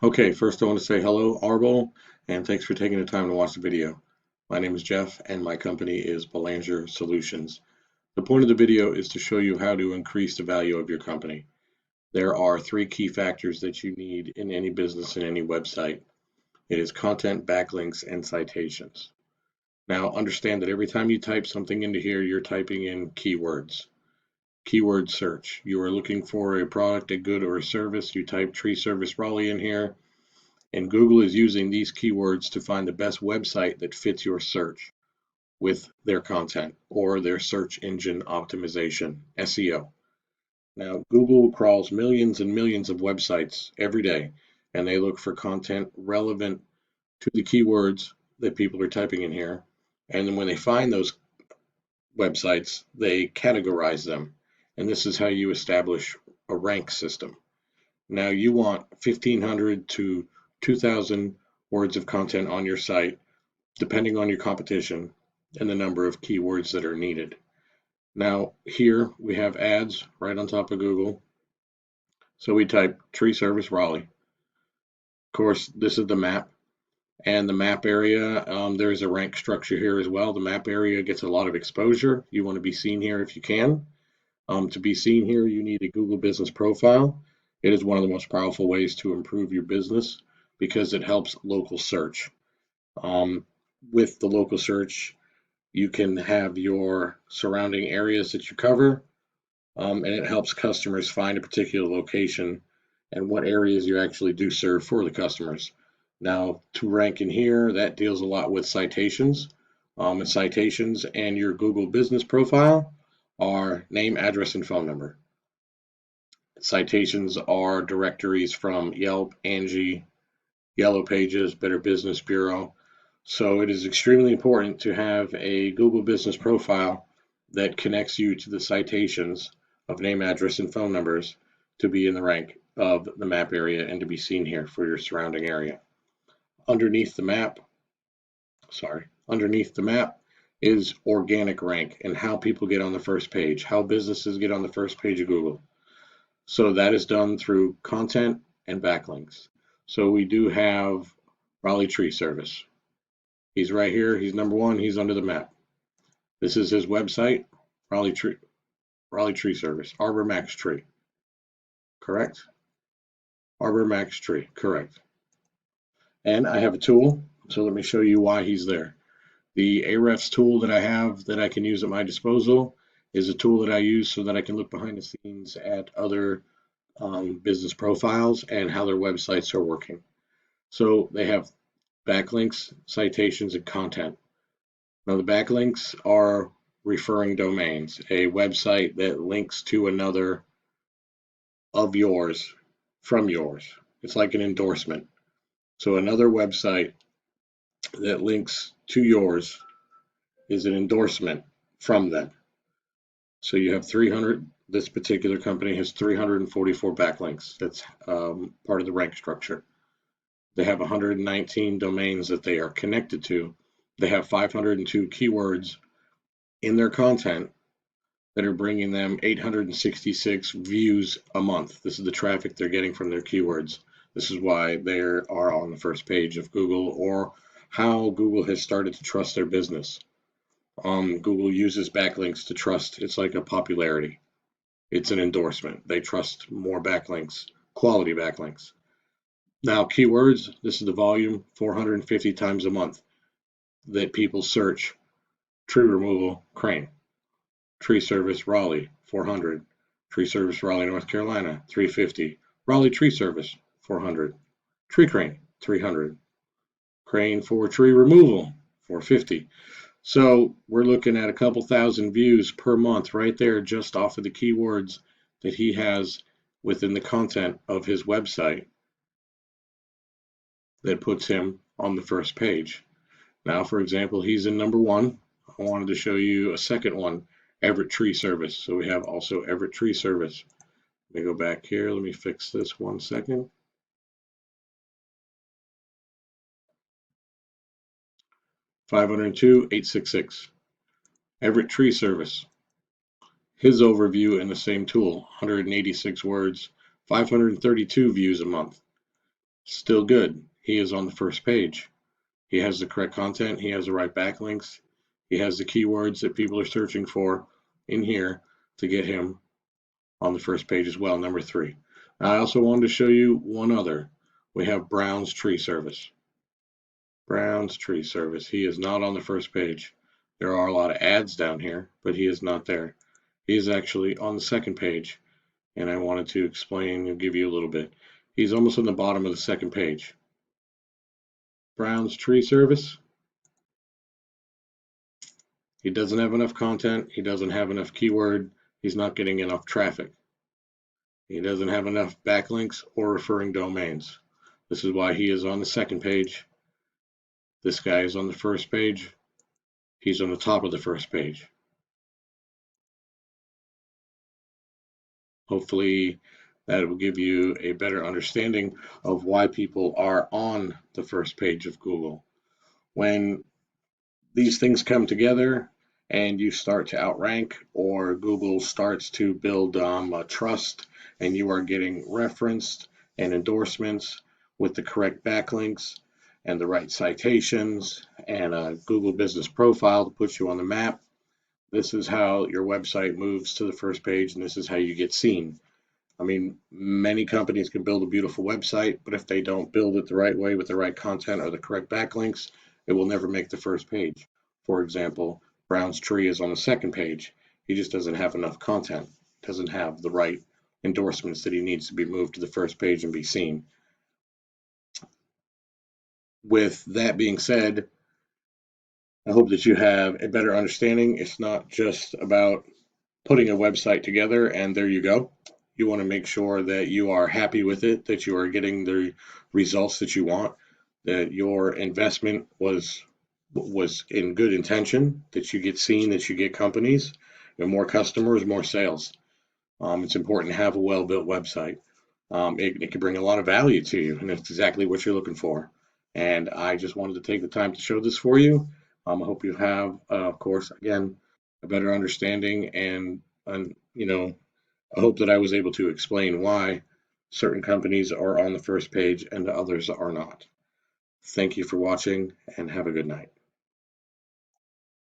Okay, first I want to say hello, Arbol, and thanks for taking the time to watch the video. My name is Jeff, and my company is Belanger Solutions. The point of the video is to show you how to increase the value of your company. There are three key factors that you need in any business and any website. It is content, backlinks, and citations. Now, understand that every time you type something into here, you're typing in keywords. Keyword search. You are looking for a product, a good, or a service. You type tree service Raleigh in here, and Google is using these keywords to find the best website that fits your search with their content or their search engine optimization, SEO. Now, Google crawls millions and millions of websites every day, and they look for content relevant to the keywords that people are typing in here. And then when they find those websites, they categorize them. And this is how you establish a rank system. Now you want 1,500 to 2,000 words of content on your site, depending on your competition and the number of keywords that are needed. Now here we have ads right on top of Google. So we type tree service Raleigh. Of course, this is the map. And the map area, there's a rank structure here as well. The map area gets a lot of exposure. You want to be seen here if you can. To be seen here, you need a Google Business Profile. It is one of the most powerful ways to improve your business because it helps local search. Um, with the local search, you can have your surrounding areas that you cover, and it helps customers find a particular location and what areas you actually do serve for the customers. Now, to rank in here, that deals a lot with citations. And citations and your Google Business Profile are name, address, and phone number. Citations are directories from Yelp, Angie, Yellow Pages, Better Business Bureau. So it is extremely important to have a Google Business Profile that connects you to the citations of name, address, and phone numbers to be in the rank of the map area and to be seen here for your surrounding area. Underneath the map, underneath the map is organic rank and how people get on the first page, how businesses get on the first page of Google. So that is done through content and backlinks. So we do have Raleigh Tree Service. He's right here. He's number one. He's under the map. This is his website, Raleigh Tree Service, Arbor Max Tree. Correct? Arbor Max Tree. Correct. And I have a tool. So let me show you why he's there. The Ahrefs tool that I have that I can use at my disposal is a tool that I use so that I can look behind the scenes at other business profiles and how their websites are working. So they have backlinks, citations, and content. Now the backlinks are referring domains, a website that links to another of yours from yours. It's like an endorsement. So another website that links to yours is an endorsement from them. So you have 300, this particular company has 344 backlinks. That's part of the rank structure. They have 119 domains that they are connected to. They have 502 keywords in their content that are bringing them 866 views a month. This is the traffic they're getting from their keywords. This is why they are on the first page of Google, or how Google has started to trust their business. Google uses backlinks to trust. It's like a popularity. It's an endorsement. They trust more backlinks, quality backlinks. Now, keywords, this is the volume, 450 times a month that people search tree removal crane, tree service Raleigh, 400, tree service Raleigh, North Carolina, 350, Raleigh tree service, 400, tree crane, 300, crane for tree removal, 450. So we're looking at a couple thousand views per month right there just off of the keywords that he has within the content of his website that puts him on the first page. Now, for example, he's in number one. I wanted to show you a second one, Everett Tree Service. So we have also Everett Tree Service. Let me go back here. Let me fix this 1 second. 502, 866. Everett Tree Service. His overview in the same tool, 186 words, 532 views a month. Still good. He is on the first page. He has the correct content. He has the right backlinks. He has the keywords that people are searching for in here to get him on the first page as well, number 3. I also wanted to show you one other. We have Brown's Tree Service. Brown's Tree Service. He is not on the first page. There are a lot of ads down here, but he is not there. He is actually on the second page, and I wanted to explain and give you a little bit. He's almost on the bottom of the second page. Brown's Tree Service. He doesn't have enough content. He doesn't have enough keyword. He's not getting enough traffic. He doesn't have enough backlinks or referring domains. This is why he is on the second page. This guy is on the first page. He's on the top of the first page. Hopefully that will give you a better understanding of why people are on the first page of Google. When these things come together and you start to outrank, or Google starts to build trust, and you are getting referenced and endorsements with the correct backlinks and the right citations and a Google business profile to put you on the map, this is how your website moves to the first page, and this is how you get seen. I mean, many companies can build a beautiful website, but if they don't build it the right way with the right content or the correct backlinks, it will never make the first page. For example, Brown's Tree is on the second page. He just doesn't have enough content, doesn't have the right endorsements that he needs to be moved to the first page and be seen. With that being said, I hope that you have a better understanding. It's not just about putting a website together and there you go. You want to make sure that you are happy with it, that you are getting the results that you want, that your investment was in good intention, that you get seen, that you get companies, and more customers, more sales. It's important to have a well-built website. It can bring a lot of value to you, and that's exactly what you're looking for. And I just wanted to take the time to show this for you. I hope you have, of course, again, a better understanding, and I hope that I was able to explain why certain companies are on the first page and others are not. Thank you for watching, and have a good night.